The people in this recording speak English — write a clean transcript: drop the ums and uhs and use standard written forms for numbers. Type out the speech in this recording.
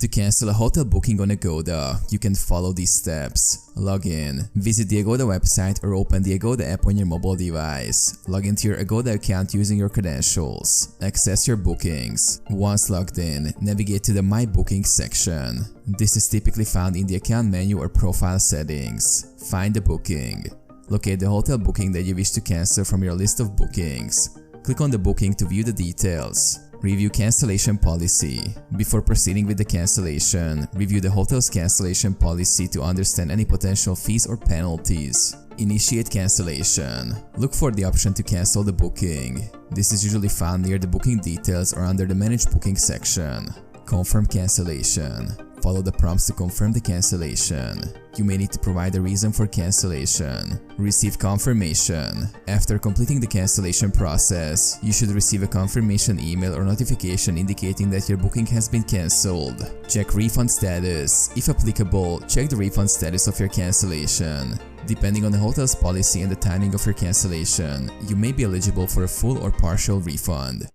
To cancel a hotel booking on Agoda, you can follow these steps. Log in, visit the Agoda website or open the Agoda app on your mobile device. Log into your Agoda account using your credentials. Access your bookings. Once logged in, navigate to the My Bookings section. This is typically found in the account menu or profile settings. Find the booking. Locate the hotel booking that you wish to cancel from your list of bookings. Click on the booking to view the details. Review cancellation policy. Before proceeding with the cancellation, review the hotel's cancellation policy to understand any potential fees or penalties. Initiate cancellation. Look for the option to cancel the booking. This is usually found near the booking details or under the Manage Booking section. Confirm cancellation. Follow the prompts to confirm the cancellation. You may need to provide a reason for cancellation. Receive confirmation. After completing the cancellation process, you should receive a confirmation email or notification indicating that your booking has been cancelled. Check refund status. If applicable, check the refund status of your cancellation. Depending on the hotel's policy and the timing of your cancellation, you may be eligible for a full or partial refund.